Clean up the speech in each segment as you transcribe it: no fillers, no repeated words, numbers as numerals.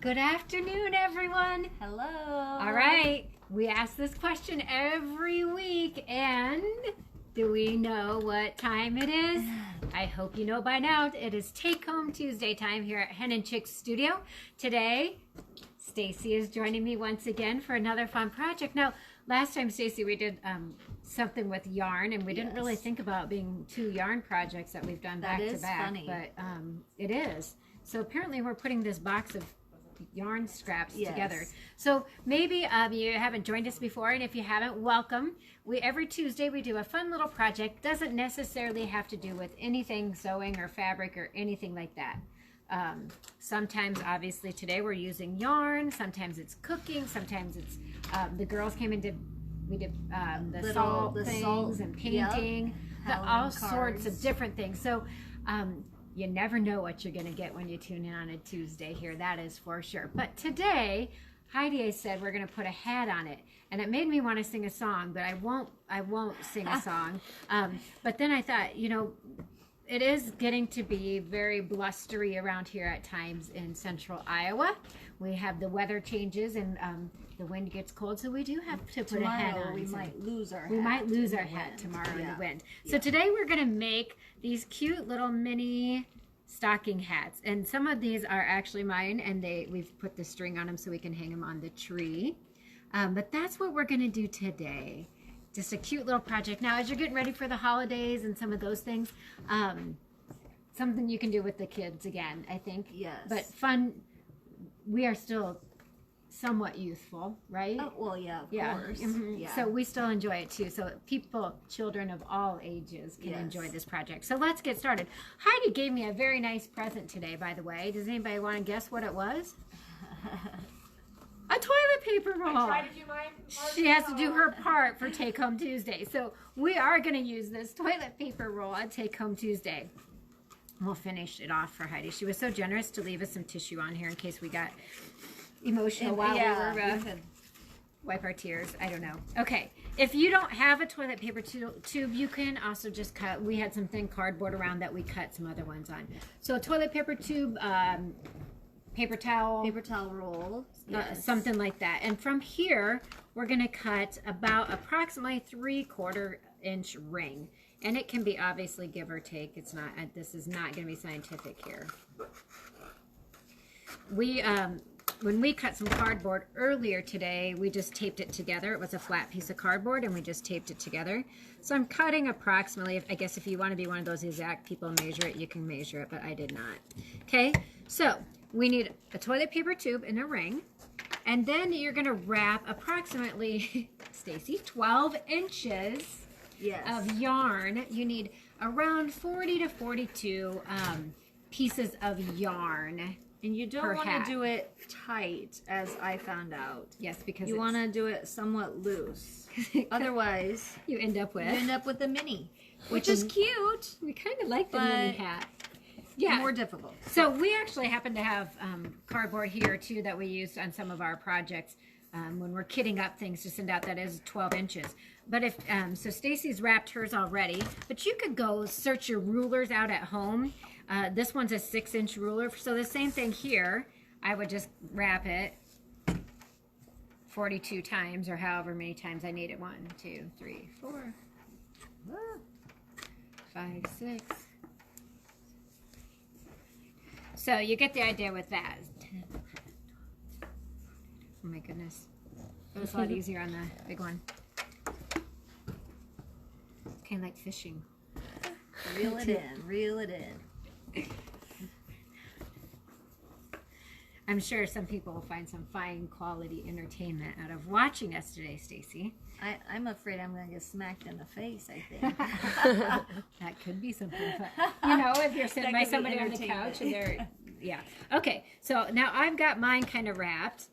Good afternoon, everyone. Hello. All right, we ask this question every week, and do we know what time it is? I hope you know by now. It is Take Home Tuesday time here at Hen Chicks Studio. Today, Stacey is joining me once again for another fun project. Now, last time, Stacey, we did something with yarn, and we didn't really think about being two yarn projects that we've done back to back. Funny. But it is. So apparently, we're putting this box of yarn scraps together. So maybe you haven't joined us before, and if you haven't, welcome. Every Tuesday we do a fun little project. Doesn't necessarily have to do with anything sewing or fabric or anything like that. Sometimes, obviously, today we're using yarn. Sometimes it's cooking. Sometimes it's the girls came and we did the salt things and painting, all sorts of different things. So you never know what you're going to get when you tune in on a Tuesday here. That is for sure. But today, Heidi said we're going to put a hat on it, and it made me want to sing a song, but I won't sing a song. But then I thought, you know, it is getting to be very blustery around here at times in central Iowa. We have the weather changes and the wind gets cold, so we do have to put a hat on. We might lose our hat. We might lose our hat tomorrow in the wind. So today we're going to make these cute little mini stocking hats, and some of these are actually mine, and we've put the string on them so we can hang them on the tree. But that's what we're going to do today. Just a cute little project. Now, as you're getting ready for the holidays and some of those things, something you can do with the kids again, I think. Yes. But fun. We are still somewhat youthful, right? Oh, well, yeah, of course. Mm-hmm. Yeah. So we still enjoy it too. So children of all ages can enjoy this project. So let's get started. Heidi gave me a very nice present today, by the way. Does anybody want to guess what it was? A toilet paper roll. I tried to do mine. She has to do her part for Take Home Tuesday. So we are going to use this toilet paper roll on Take Home Tuesday. We'll finish it off for Heidi. She was so generous to leave us some tissue on here in case we got emotional while we were wipe our tears. I don't know. Okay, if you don't have a toilet paper tube, you can also just cut. We had some thin cardboard around that we cut some other ones on. So a toilet paper tube, paper towel roll, something like that. And from here, we're going to cut about approximately 3/4 inch ring. And it can be obviously give or take. It's not. This is not going to be scientific here. When we cut some cardboard earlier today, we just taped it together. It was a flat piece of cardboard, and we just taped it together. So I'm cutting approximately. I guess if you want to be one of those exact people measure it, you can measure it, but I did not. Okay. So we need a toilet paper tube and a ring, and then you're going to wrap approximately, Stacey, 12 inches. Of yarn. You need around 40 to 42 pieces of yarn. And you don't want to do it tight, as I found out. Yes, because you want to do it somewhat loose. Otherwise, you end up with a mini, which is cute. We kind of like the mini hat. Yeah, more difficult. So we actually happen to have cardboard here too that we used on some of our projects. When we're kitting up things to send out, that is 12 inches. But if so, Stacey's wrapped hers already. But you could go search your rulers out at home. This one's a 6-inch ruler, so the same thing here. I would just wrap it 42 times, or however many times I need it. 1, 2, 3, 4, 5, 6. So you get the idea with that. Oh my goodness. It was a lot easier on the big one. It's kind of like fishing. Reel it in, reel it in. I'm sure some people will find some fine quality entertainment out of watching us today, Stacey. I'm afraid I'm going to get smacked in the face, I think. That could be something fun. You know, if you're sitting by somebody on the couch and they're, yeah. Okay, so now I've got mine kind of wrapped.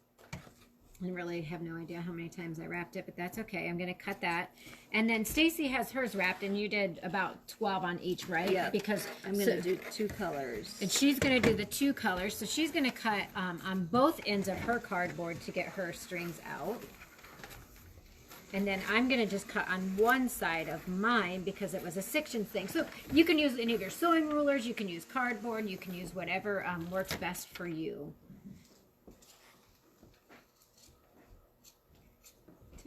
I really have no idea how many times I wrapped it, but that's okay. I'm going to cut that. And then Stacey has hers wrapped, and you did about 12 on each, right? Yeah. Because I'm going to do 2 colors. And she's going to do the 2 colors. So she's going to cut on both ends of her cardboard to get her strings out. And then I'm going to just cut on one side of mine because it was a section thing. So you can use any of your sewing rulers, you can use cardboard, you can use whatever works best for you.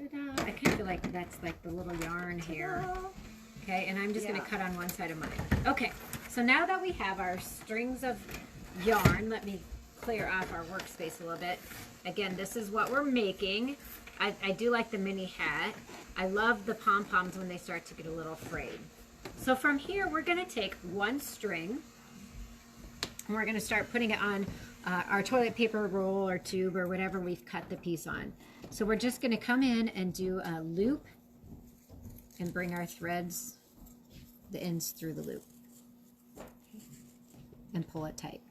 Ta-da. I kind of feel like that's like the little yarn here. Okay, and I'm just going to cut on one side of mine. Okay, so now that we have our strings of yarn, let me clear off our workspace a little bit. Again, this is what we're making. I do like the mini hat. I love the pom-poms when they start to get a little frayed. So from here, we're going to take one string, and we're going to start putting it on our toilet paper roll or tube or whatever we've cut the piece on. So we're just going to come in and do a loop and bring our threads, the ends through the loop, and pull it tight.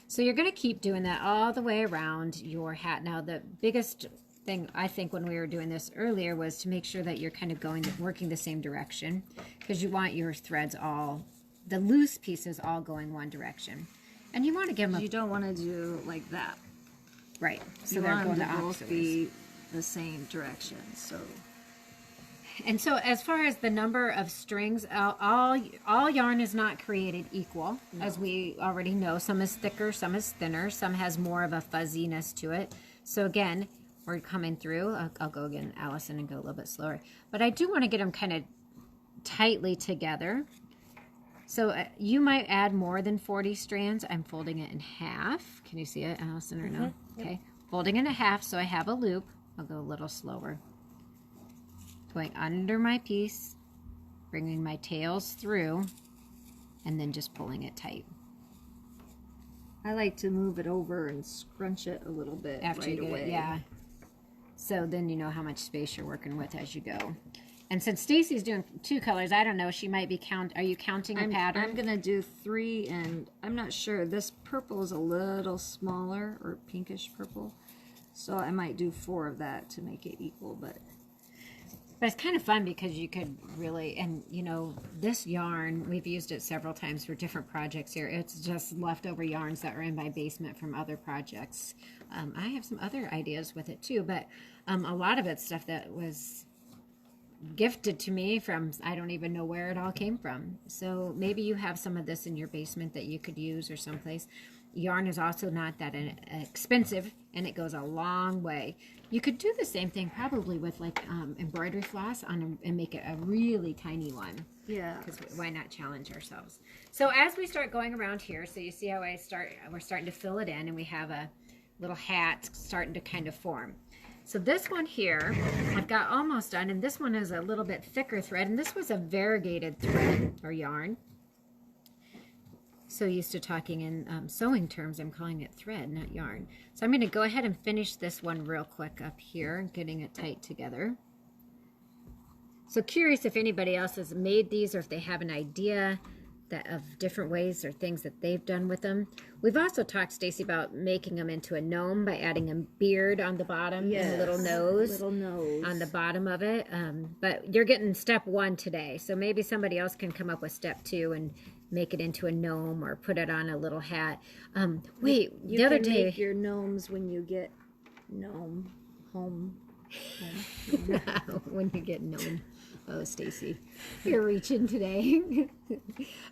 So you're going to keep doing that all the way around your hat. Now the biggest thing I think when we were doing this earlier was to make sure that you're kind of working the same direction, because you want your threads all, the loose pieces all going one direction. And you want to give them you don't want to do like that. Right. So you they're want going them the to opposite both be the same direction. And so as far as the number of strings, all yarn is not created equal, as we already know. Some is thicker, some is thinner, some has more of a fuzziness to it. So again, we're coming through. I'll go again, Allison, and go a little bit slower. But I do want to get them kind of tightly together. So you might add more than 40 strands. I'm folding it in half. Can you see it, Allison, or no? Okay, folding it in half so I have a loop. I'll go a little slower. Going under my piece, bringing my tails through, and then just pulling it tight. I like to move it over and scrunch it a little bit After right you get away. it, yeah. So then you know how much space you're working with as you go. And since Stacey's doing 2 colors, I don't know, she might be are you counting a pattern? I'm gonna do 3, and I'm not sure. This purple is a little smaller, or pinkish purple, so I might do 4 of that to make it equal. But it's kind of fun because you could really, and you know, this yarn, we've used it several times for different projects here. It's just leftover yarns that are in my basement from other projects. I have some other ideas with it too, but a lot of it's stuff that was gifted to me from, I don't even know where it all came from. So maybe you have some of this in your basement that you could use or someplace. Yarn is also not that expensive, and it goes a long way. You could do the same thing probably with like embroidery floss and make it a really tiny one. yeah, Because why not challenge ourselves? So as we start going around here, so you see how we're starting to fill it in, and we have a little hat starting to kind of form. So this one here, I've got almost done, and this one is a little bit thicker thread, and this was a variegated thread or yarn. So used to talking in sewing terms, I'm calling it thread, not yarn. So I'm going to go ahead and finish this one real quick up here, getting it tight together. So curious if anybody else has made these, or if they have an idea of different ways or things that they've done with them. We've also talked, Stacey, about making them into a gnome by adding a beard on the bottom and a little nose on the bottom of it. But you're getting step 1 today, so maybe somebody else can come up with step 2 and make it into a gnome or put it on a little hat. Wait, the other day, make your gnomes when you get gnome home. when you get gnome. Oh, Stacey, you're reaching today.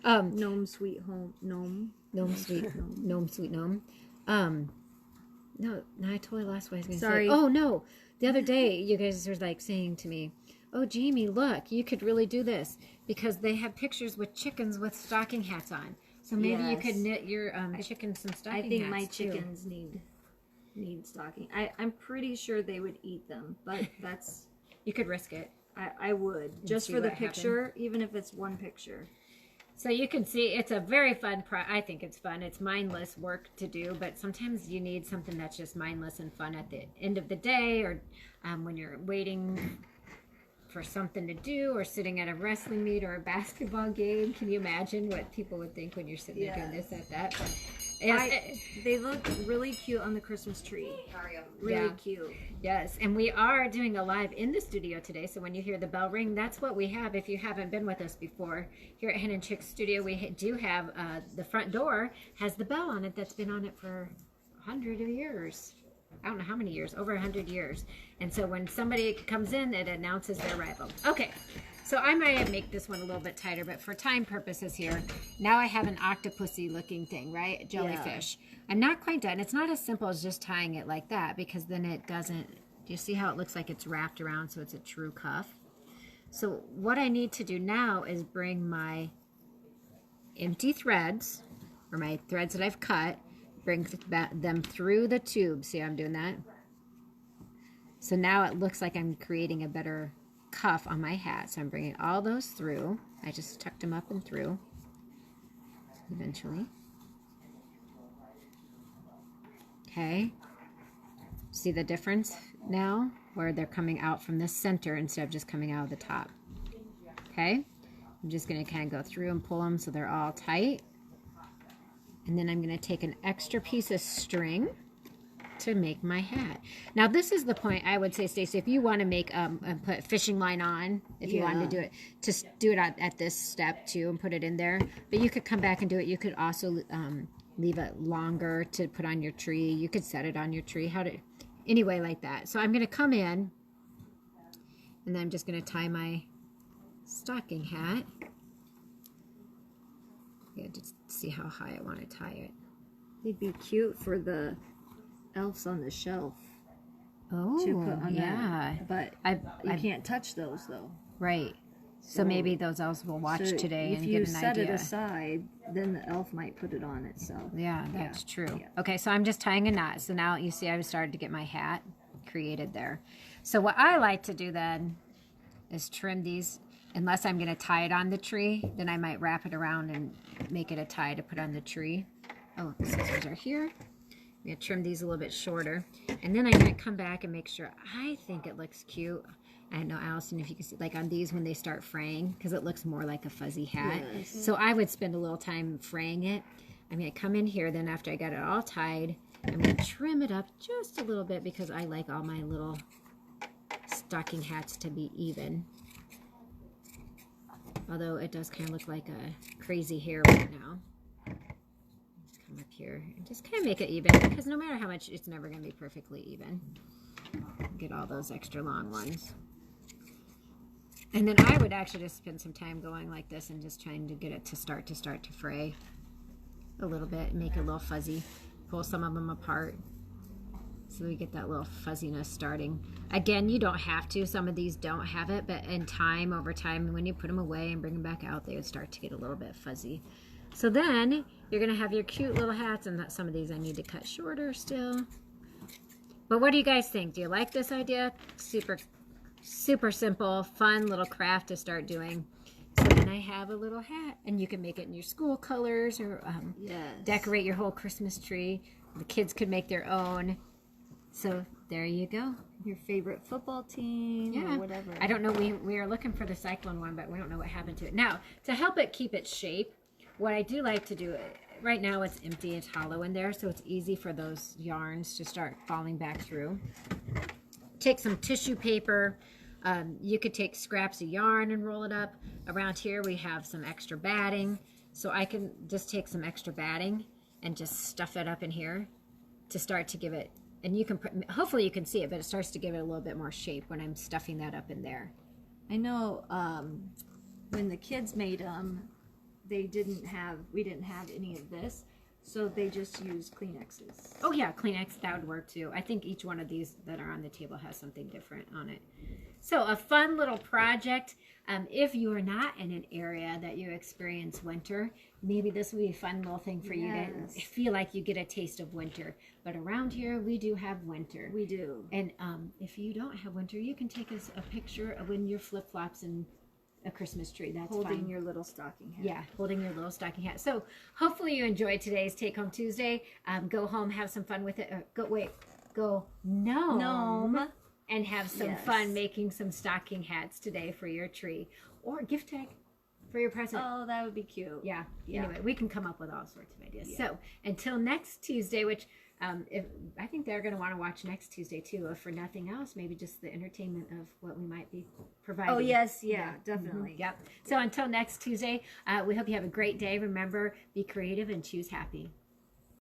Gnome sweet home gnome. Gnome sweet gnome. No, I totally lost what I was going to say. Sorry. Oh no, the other day you guys were like saying to me, "Oh, Jamie, look, you could really do this," because they have pictures with chickens with stocking hats on. So maybe you could knit your chickens some stocking hats. I think my too. chickens need stocking. I'm pretty sure they would eat them, but that's You could risk it. I would, just see for the what happened. picture, even if it's one picture. So you can see it's a very fun I think it's fun. It's mindless work to do, but sometimes you need something that's just mindless and fun at the end of the day, or when you're waiting for something to do, or sitting at a wrestling meet or a basketball game. Can you imagine what people would think when you're sitting there doing this at that? They look really cute on the Christmas tree. Really cute. Yes, and we are doing a live in the studio today, so when you hear the bell ring, that's what we have. If you haven't been with us before, here at Hen Chicks Studio, we do have the front door has the bell on it that's been on it for 100 years. I don't know how many years, over 100 years. And so when somebody comes in, it announces their arrival. Okay, so I might make this one a little bit tighter, but for time purposes here, now I have an octopusy looking thing, right? Jellyfish. I'm not quite done. It's not as simple as just tying it like that, because then it doesn't Do you see how it looks like it's wrapped around so it's a true cuff? So what I need to do now is bring my empty threads, or my threads that I've cut, bring them through the tube. See how I'm doing that? So now it looks like I'm creating a better cuff on my hat. So I'm bringing all those through. I just tucked them up and through eventually. Okay. See the difference now? Where they're coming out from the center instead of just coming out of the top. Okay. I'm just going to kind of go through and pull them so they're all tight. And then I'm going to take an extra piece of string to make my hat. Now this is the point I would say, Stacey, if you want to make put fishing line on, if you wanted to do it, to do it at this step too and put it in there. But you could come back and do it. You could also leave it longer to put on your tree. You could set it on your tree. Anyway, like that. So I'm going to come in and then I'm just going to tie my stocking hat. Yeah, just see how high I want to tie it. They'd be cute for the elves on the shelf. Oh, to put on yeah. But you can't touch those though. Right. So maybe those elves will watch today and get an idea. If you set it aside, then the elf might put it on itself. Yeah, that's true. Yeah. Okay, so I'm just tying a knot. So now you see I've started to get my hat created there. So what I like to do then is trim these. Unless I'm going to tie it on the tree, then I might wrap it around and make it a tie to put on the tree. Oh, the scissors are here. I'm going to trim these a little bit shorter. And then I'm going to come back and make sure I think it looks cute. I don't know, Allison, if you can see, like on these when they start fraying, because it looks more like a fuzzy hat. Yes. So I would spend a little time fraying it. I'm going to come in here, then after I got it all tied, I'm going to trim it up just a little bit because I like all my little stocking hats to be even. Although it does kind of look like a crazy hair right now. Just come up here and just kind of make it even, because no matter how much, it's never going to be perfectly even. Get all those extra long ones. And then I would actually just spend some time going like this and just trying to get it to start to fray a little bit, make it a little fuzzy. Pull some of them apart so we get that little fuzziness starting. Again, you don't have to. Some of these don't have it, but in time, over time, when you put them away and bring them back out, they would start to get a little bit fuzzy. So then you're going to have your cute little hats, and some of these I need to cut shorter still. But what do you guys think? Do you like this idea? Super simple, fun little craft to start doing. So then I have a little hat, and you can make it in your school colors or decorate your whole Christmas tree. The kids could make their own. So there you go. Your favorite football team or whatever. I don't know. We are looking for the cyclone one, but we don't know what happened to it. Now, to help it keep its shape, what I do like to do, right now it's empty, it's hollow in there, so it's easy for those yarns to start falling back through. Take some tissue paper. You could take scraps of yarn and roll it up. Around here we have some extra batting, so I can just take some extra batting and just stuff it up in here to start to give it, and you can, hopefully you can see it, but it starts to give it a little bit more shape when I'm stuffing that up in there. I know when the kids made them, we didn't have any of this, so they just used Kleenexes. Oh yeah, Kleenex, that would work too. I think each one of these that are on the table has something different on it. So a fun little project. If you are not in an area that you experience winter, maybe this will be a fun little thing for you to feel like you get a taste of winter. But around here, we do have winter. We do. And if you don't have winter, you can take a picture of when your flip-flops and a Christmas tree. That's holding fun. Your little stocking hat. Yeah, holding your little stocking hat. So hopefully you enjoyed today's Take Home Tuesday. Go home, have some fun with it. Go gnome. And have some fun making some stocking hats today for your tree. Or gift tag for your present. Oh, that would be cute. Yeah. Anyway, we can come up with all sorts of ideas. Yeah. So until next Tuesday, which if I think they're going to want to watch next Tuesday too, if for nothing else, maybe just the entertainment of what we might be providing. Oh, yes. Yeah, definitely. Yep. So until next Tuesday, we hope you have a great day. Remember, be creative and choose happy.